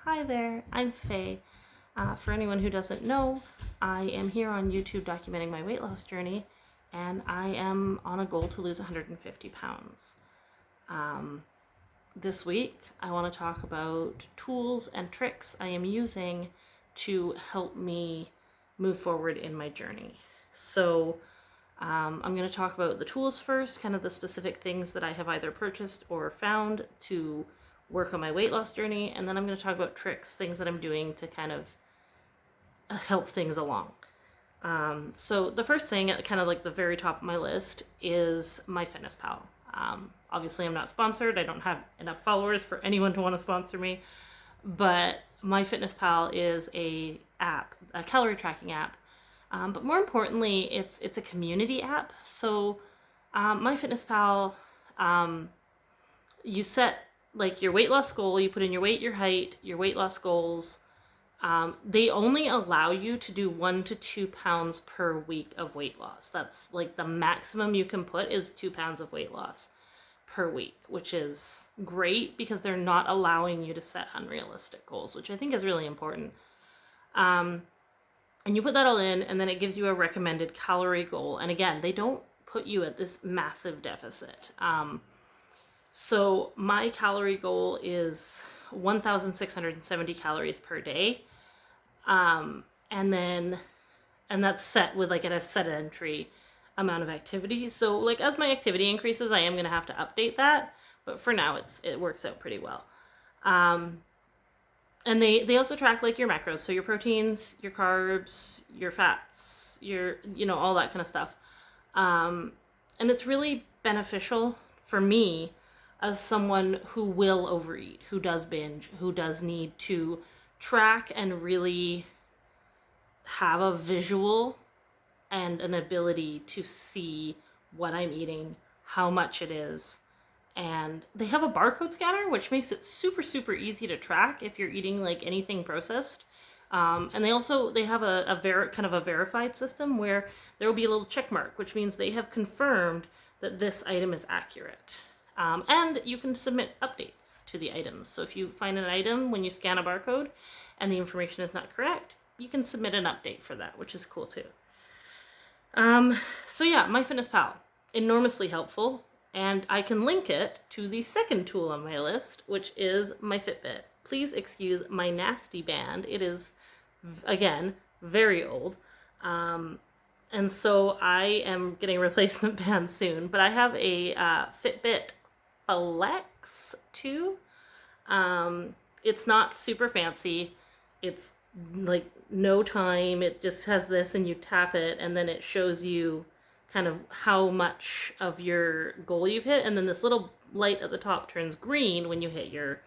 Hi there, I'm Faye. For anyone who doesn't know, I am here on YouTube documenting my weight loss journey, and I am on a goal to lose 150 pounds. This week, I want to talk about tools and tricks I am using to help me move forward in my journey. So I'm going to talk about the tools first, kind of the specific things that I have either purchased or found to work on my weight loss journey, and then I'm going to talk about tricks, things that I'm doing to kind of help things along. So the first thing at kind of like the very top of my list is MyFitnessPal. Obviously I'm not sponsored. I don't have enough followers for anyone to want to sponsor me, but MyFitnessPal is a calorie tracking app. But more importantly, it's a community app. So MyFitnessPal, you set like your weight loss goal, you put in your weight, your height, your weight loss goals. They only allow you to do 1 to 2 pounds per week of weight loss. That's like the maximum you can put is 2 pounds of weight loss per week, which is great because they're not allowing you to set unrealistic goals, which I think is really important. And you put that all in, and then it gives you a recommended calorie goal. And again, they don't put you at this massive deficit. So my calorie goal is 1,670 calories per day. And that's set with like a set entry amount of activity. So like as my activity increases, I am going to have to update that. But for now, it works out pretty well. And they also track like your macros. So your proteins, your carbs, your fats, all that kind of stuff. And it's really beneficial for me as someone who will overeat, who does binge, who does need to track and really have a visual and an ability to see what I'm eating, how much it is. And they have a barcode scanner, which makes it super, super easy to track if you're eating like anything processed. And they have a verified system where there will be a little check mark, which means they have confirmed that this item is accurate. And you can submit updates to the items. So if you find an item when you scan a barcode and the information is not correct, you can submit an update for that, which is cool too. So yeah, MyFitnessPal, enormously helpful. And I can link it to the second tool on my list, which is my Fitbit. Please excuse my nasty band. It is, again, very old. And so I am getting a replacement band soon. But I have a Fitbit Flex 2. It's not super fancy. It's like no time. It just has this and you tap it and then it shows you kind of how much of your goal you've hit. And then this little light at the top turns green when you hit your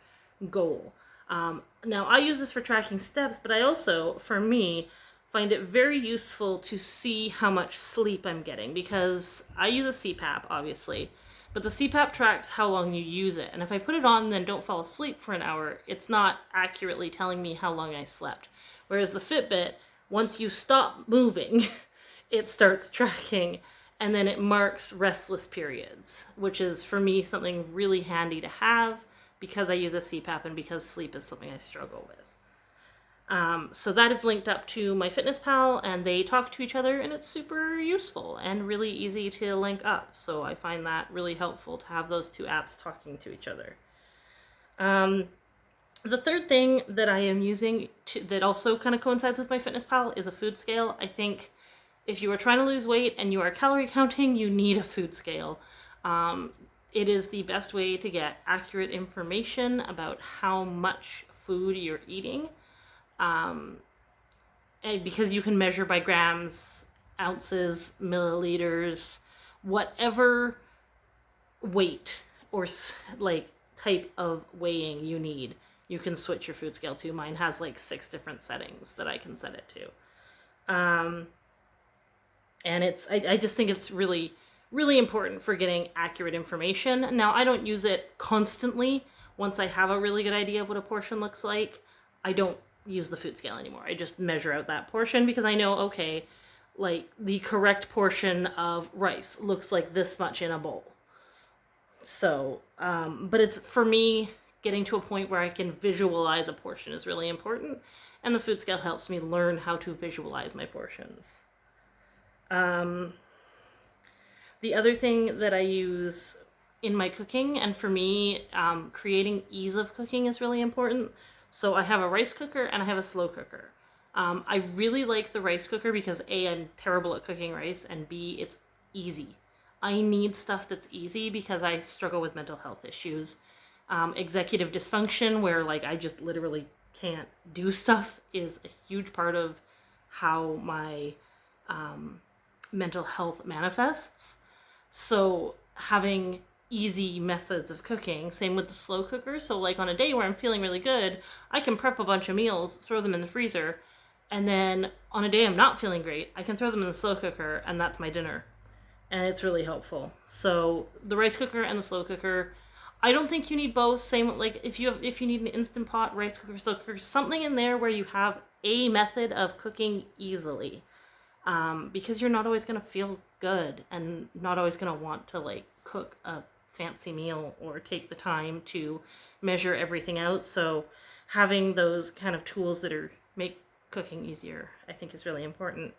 goal. Now I use this for tracking steps, but I also, for me, find it very useful to see how much sleep I'm getting because I use a CPAP, obviously. But the CPAP tracks how long you use it. And if I put it on and then don't fall asleep for an hour, it's not accurately telling me how long I slept. Whereas the Fitbit, once you stop moving, it starts tracking and then it marks restless periods, which is for me something really handy to have because I use a CPAP and because sleep is something I struggle with. So that is linked up to MyFitnessPal and they talk to each other and it's super useful and really easy to link up. So I find that really helpful to have those two apps talking to each other. The third thing that I am using that also kind of coincides with MyFitnessPal is a food scale. I think if you are trying to lose weight and you are calorie counting, you need a food scale. It is the best way to get accurate information about how much food you're eating. Because you can measure by grams, ounces, milliliters, whatever weight or like type of weighing you need, you can switch your food scale to. Mine has like 6 different settings that I can set it to. And I just think it's really, really important for getting accurate information. Now, I don't use it constantly. Once I have a really good idea of what a portion looks like, I don't use the food scale anymore. I just measure out that portion because I know, okay, like the correct portion of rice looks like this much in a bowl. So, but it's, for me, getting to a point where I can visualize a portion is really important. And the food scale helps me learn how to visualize my portions. The other thing that I use in my cooking, and for me, creating ease of cooking is really important. So I have a rice cooker and I have a slow cooker. I really like the rice cooker because A, I'm terrible at cooking rice, and B, it's easy. I need stuff that's easy because I struggle with mental health issues. Executive dysfunction, where like I just literally can't do stuff, is a huge part of how my mental health manifests. So having easy methods of cooking, same with the slow cooker. So like on a day where I'm feeling really good, I can prep a bunch of meals, throw them in the freezer, and then on a day I'm not feeling great, I can throw them in the slow cooker, and that's my dinner. And it's really helpful. So the rice cooker and the slow cooker, I don't think you need both. Same like if you need an Instant Pot, rice cooker, slow cooker, something in there where you have a method of cooking easily. Because you're not always going to feel good and not always going to want to like cook a fancy meal or take the time to measure everything out. So having those kind of tools that make cooking easier, I think, is really important.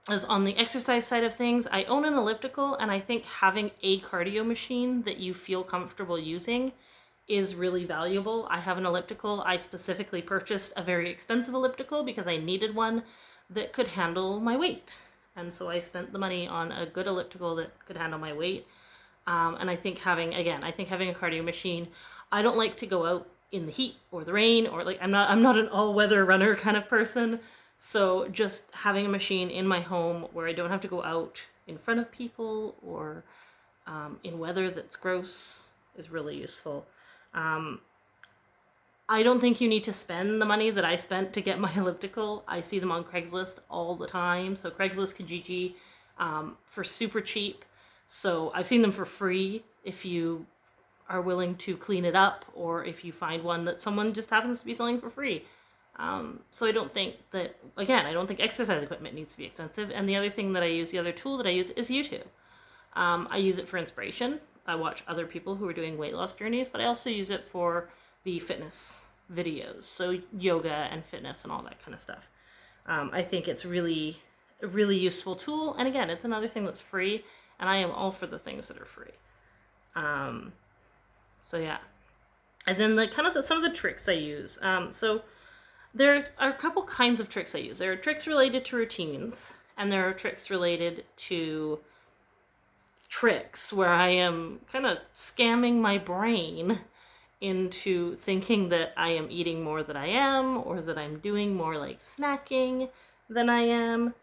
As on the exercise side of things, I own an elliptical, and I think having a cardio machine that you feel comfortable using is really valuable. I have an elliptical. I specifically purchased a very expensive elliptical because I needed one that could handle my weight. And so I spent the money on a good elliptical that could handle my weight. And I think having a cardio machine, I don't like to go out in the heat or the rain, or like I'm not an all-weather runner kind of person. So just having a machine in my home where I don't have to go out in front of people or in weather that's gross is really useful. I don't think you need to spend the money that I spent to get my elliptical. I see them on Craigslist all the time. So Craigslist, Kijiji, for super cheap. So I've seen them for free if you are willing to clean it up, or if you find one that someone just happens to be selling for free. So I don't think exercise equipment needs to be expensive. And the other tool that I use is YouTube. I use it for inspiration. I watch other people who are doing weight loss journeys, but I also use it for the fitness videos. So yoga and fitness and all that kind of stuff. I think it's really a really useful tool. And again, it's another thing that's free, and I am all for the things that are free. So yeah. And then some of the tricks I use. So there are a couple kinds of tricks I use. There are tricks related to routines, and there are tricks related to tricks where I am kind of scamming my brain into thinking that I am eating more than I am, or that I'm doing more like snacking than I am.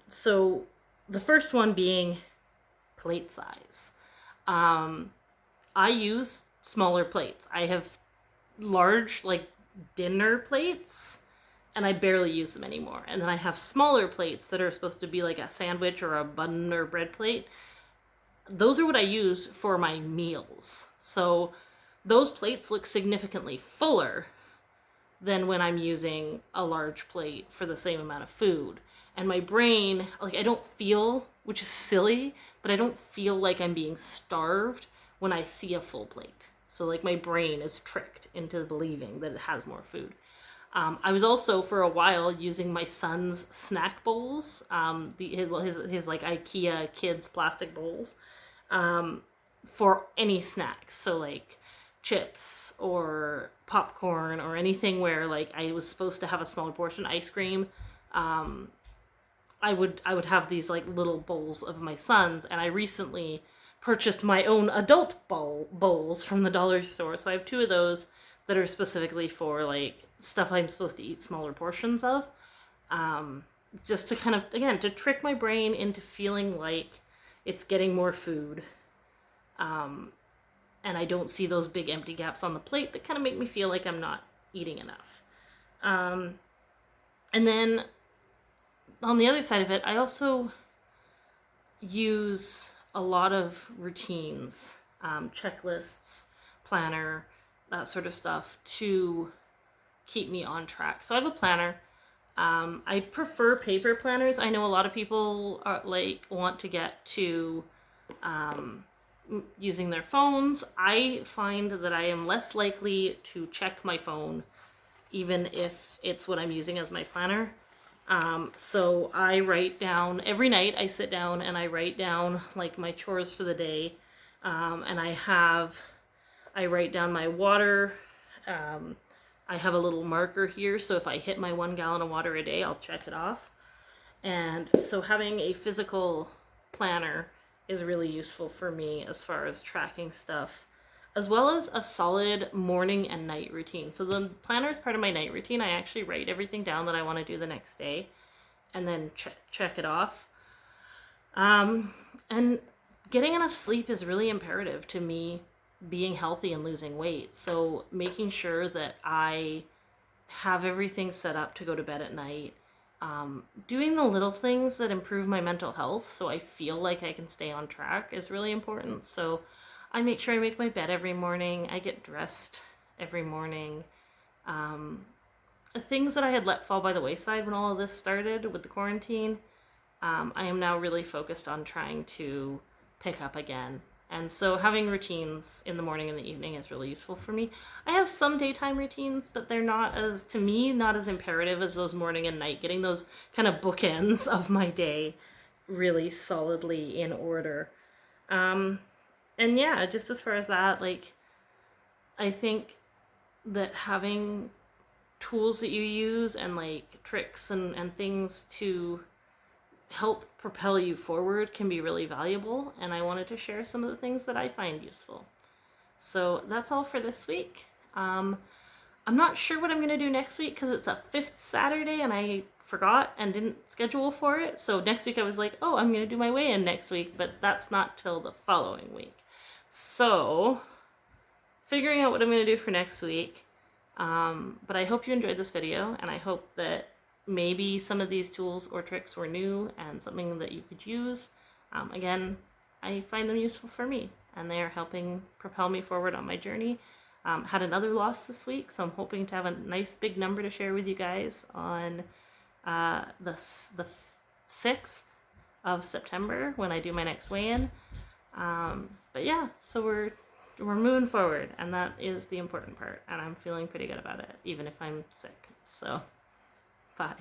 So the first one being plate size. I use smaller plates. I have large like dinner plates, and I barely use them anymore. And then I have smaller plates that are supposed to be like a sandwich or a bun or bread plate. Those are what I use for my meals. So those plates look significantly fuller than when I'm using a large plate for the same amount of food. And my brain, like, I don't feel, which is silly, but I don't feel like I'm being starved when I see a full plate. So like my brain is tricked into believing that it has more food. I was also for a while using my son's snack bowls, his like IKEA kids plastic bowls, for any snacks. So like chips or popcorn or anything where like I was supposed to have a smaller portion. Ice cream. I would have these like little bowls of my son's, and I recently purchased my own adult bowls from the dollar store. So I have two of those that are specifically for like stuff I'm supposed to eat smaller portions of. Just to kind of, again, to trick my brain into feeling like it's getting more food. And I don't see those big empty gaps on the plate that kind of make me feel like I'm not eating enough. And then on the other side of it, I also use a lot of routines, checklists, planner, that sort of stuff to keep me on track. So I have a planner. I prefer paper planners. I know a lot of people want to get to using their phones, I find that I am less likely to check my phone, even if it's what I'm using as my planner. So I write down every night. I sit down and I write down like my chores for the day, and I write down my water. I have a little marker here, so if I hit my 1 gallon of water a day, I'll check it off. And so having a physical planner is really useful for me as far as tracking stuff, as well as a solid morning and night routine. So the planner is part of my night routine. I actually write everything down that I want to do the next day and then check it off. And getting enough sleep is really imperative to me being healthy and losing weight. So making sure that I have everything set up to go to bed at night, doing the little things that improve my mental health so I feel like I can stay on track is really important. So I make sure I make my bed every morning. I get dressed every morning. Things that I had let fall by the wayside when all of this started with the quarantine, I am now really focused on trying to pick up again. And so having routines in the morning and the evening is really useful for me. I have some daytime routines, but they're not as, to me, not as imperative as those morning and night. Getting those kind of bookends of my day really solidly in order. And yeah, just as far as that, like, I think that having tools that you use and like tricks and things to help propel you forward can be really valuable, and I wanted to share some of the things that I find useful. So that's all for this week. I'm not sure what I'm going to do next week because it's a 5th Saturday and I forgot and didn't schedule for it. So next week I was like, oh, I'm going to do my weigh-in next week, but that's not till the following week. So figuring out what I'm going to do for next week. But I hope you enjoyed this video, and I hope that maybe some of these tools or tricks were new and something that you could use. Again, I find them useful for me, and they are helping propel me forward on my journey. Had another loss this week, so I'm hoping to have a nice big number to share with you guys on the 6th of September when I do my next weigh-in. But yeah, so we're moving forward, and that is the important part, and I'm feeling pretty good about it, even if I'm sick. So, bye.